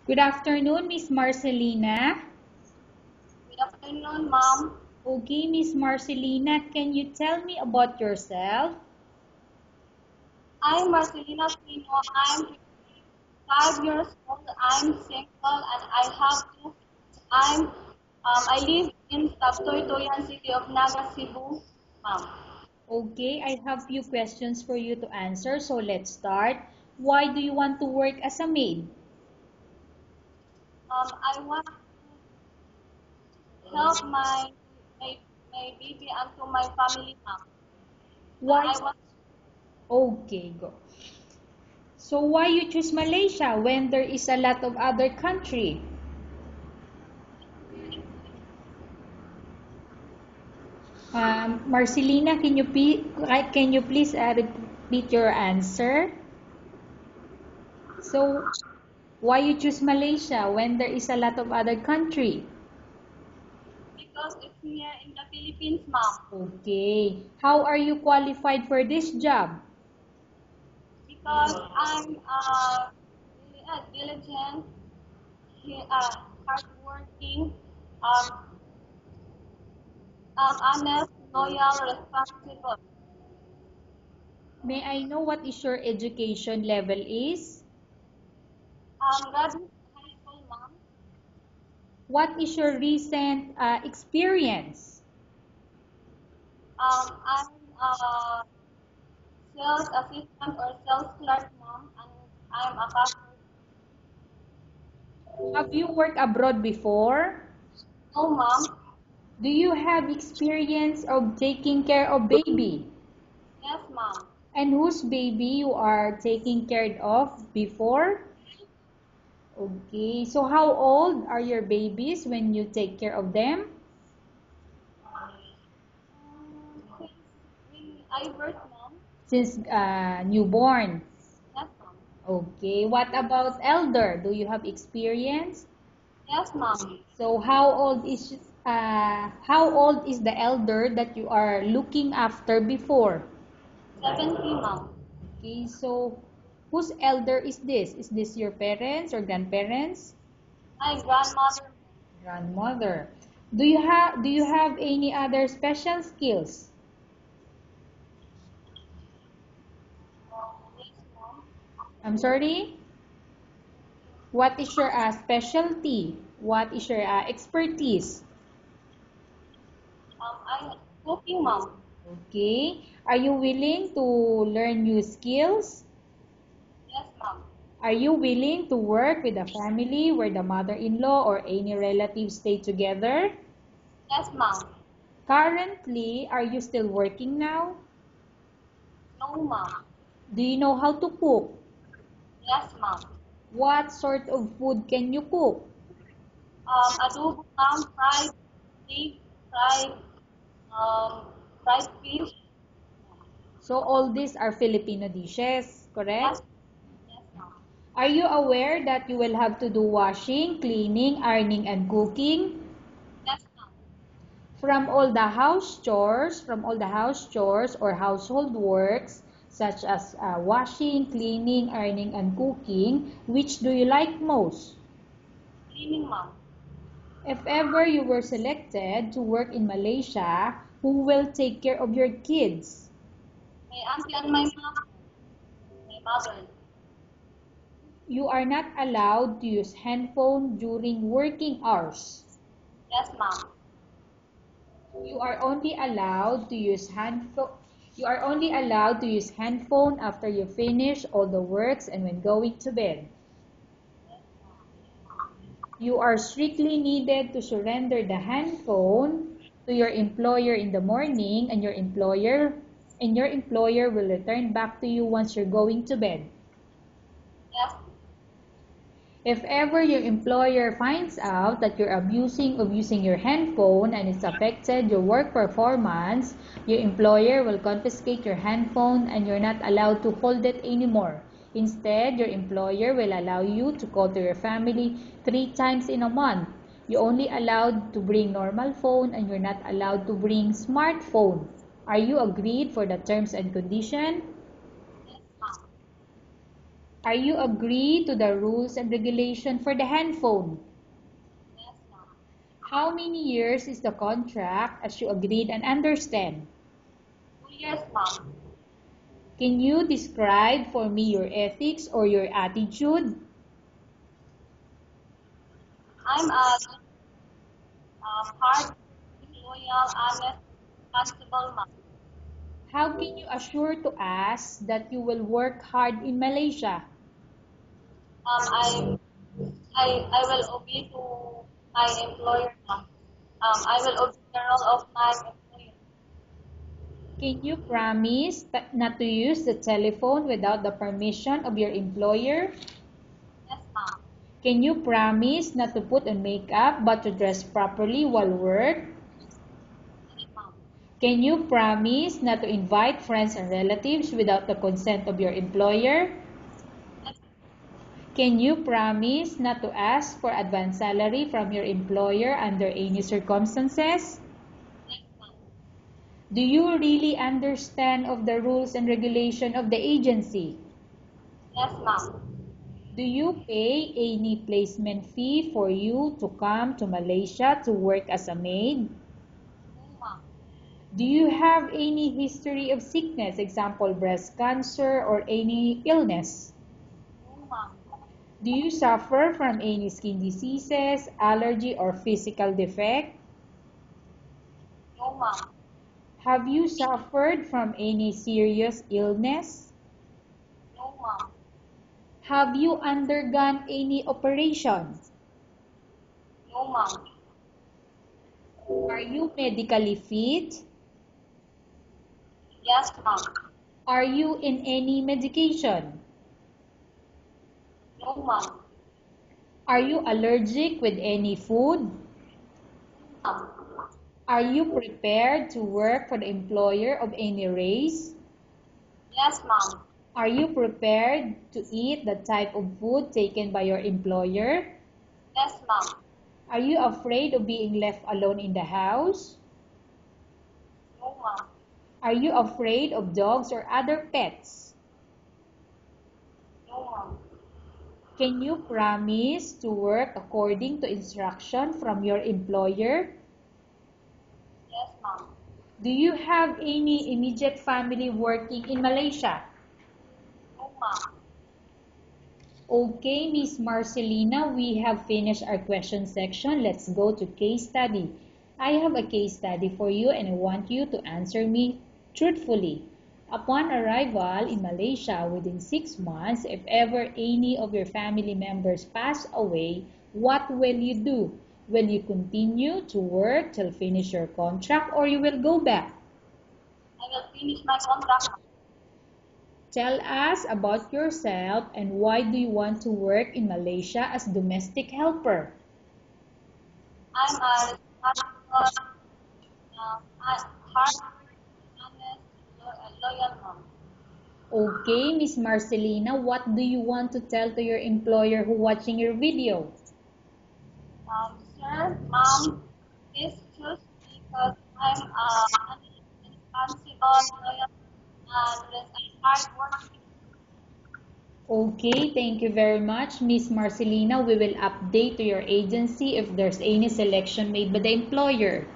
Good afternoon, Miss Marcelina. Good afternoon, ma'am. Okay, Miss Marcelina, can you tell me about yourself? I'm Marcelina Pino. I'm 5 years old. I'm single and I have two kids. I live in Tabtoy-Toyan city of Naga, Cebu, ma'am. Okay, I have few questions for you to answer, so let's start. Why do you want to work as a maid? I want to help my, my baby and to my family, ma'am. Why? I want Okay, go. So why you choose Malaysia when there is a lot of other country? Marcelina, can you please repeat your answer? So why you choose Malaysia when there is a lot of other country? because it's near in the Philippines, ma'am. Okay. How are you qualified for this job? Because I'm really diligent, hardworking, um, honest, loyal, responsible. May I know what is your education level is? Graduate high school, ma'am. What is your recent experience? I'm a sales assistant or sales clerk, ma'am, and I'm a customer. Have you worked abroad before? No, ma'am. Do you have experience of taking care of baby? Yes, ma'am. And whose baby you are taking care of before? Okay, so how old are your babies when you take care of them? Since when I work, ma'am. Since newborn. Yes, ma'am. Okay, what about elder? Do you have experience? Yes, ma'am. So how old is the elder that you are looking after before? 70, ma'am. Okay, so whose elder is this? Is this your parents or grandparents? My grandmother, Grandmother. Do you have any other special skills? yes, ma'am. I'm sorry? What is your specialty? What is your expertise? I cooking, ma'am. Okay. Are you willing to learn new skills? Yes, ma'am. Are you willing to work with a family where the mother-in-law or any relatives stay together? Yes, ma'am. Currently, are you still working now? No, ma'am. Do you know how to cook? Yes, ma'am. What sort of food can you cook? Adobo, ma'am, fried pig, um, fried fish. So all these are Filipino dishes, correct? Yes, yes, ma'am. Are you aware that you will have to do washing, cleaning, ironing, and cooking? Yes, ma'am. From all the house chores or household works, such as washing, cleaning, ironing, and cooking, which do you like most? Cleaning, ma'am. If ever you were selected to work in Malaysia, who will take care of your kids? My auntie and my mom, my mother. You are not allowed to use handphone during working hours. Yes, ma'am. You are only allowed to use handphone. You are only allowed to use handphone after you finish all the works and when going to bed. You are strictly needed to surrender the handphone to your employer in the morning and your employer will return back to you once you're going to bed. Yes, If ever your employer finds out that you're abusing of using your handphone and it's affected your work performance, your employer will confiscate your handphone and you're not allowed to hold it anymore. Instead, your employer will allow you to call to your family 3 times in a month. You're only allowed to bring normal phone and you're not allowed to bring smartphone. Are you agreed for the terms and condition? yes, ma'am. Are you agree to the rules and regulation for the handphone? Yes, ma'am. How many years is the contract as you agreed and understand? 2 years, ma'am. Can you describe for me your ethics or your attitude? I'm a hard, loyal, honest, responsible ma'am. How can you assure to us that you will work hard in Malaysia? I I will obey to my employer, ma'am. I will obey the role of my employer. Can you promise not to use the telephone without the permission of your employer? Yes, ma'am. Can you promise not to put on makeup but to dress properly while work? Yes, ma'am. Can you promise not to invite friends and relatives without the consent of your employer? Yes, Can you promise not to ask for advance salary from your employer under any circumstances? yes, ma'am. Do you really understand of the rules and regulation of the agency? Yes, ma'am. Do you pay any placement fee for you to come to Malaysia to work as a maid? No, ma'am. Do you have any history of sickness, example breast cancer or any illness? No, ma'am. Do you suffer from any skin diseases, allergy or physical defect? No, ma'am. Have you suffered from any serious illness? No, ma'am. Have you undergone any operation? No, ma'am. Are you medically fit? Yes, ma'am. Are you in any medication? No, ma'am. Are you allergic with any food? Ma'am. Are you prepared to work for the employer of any race? Yes, ma'am. Are you prepared to eat the type of food taken by your employer? Yes, ma'am. Are you afraid of being left alone in the house? No, ma'am. Are you afraid of dogs or other pets? No, ma'am. Can you promise to work according to instruction from your employer? Yes, ma'am. Do you have any immediate family working in Malaysia? No, ma'am. Okay, Miss Marcelina, we have finished our question section. Let's go to case study. I have a case study for you and I want you to answer me truthfully. Upon arrival in Malaysia within 6 months, if ever any of your family members pass away, what will you do? Will you continue to work till finish your contract or you will go back? I will finish my contract, ma'am. Tell us about yourself and why do you want to work in Malaysia as domestic helper? I'm a responsible, hard, honest, loyal mom. Okay, Miss Marcelina, what do you want to tell to your employer who watching your video? Sir, mom, please choose me because I'm honest, responsible, loyal, and hardworking. Okay, thank you very much, Miss Marcelina. We will update to your agency if there's any selection made by the employer.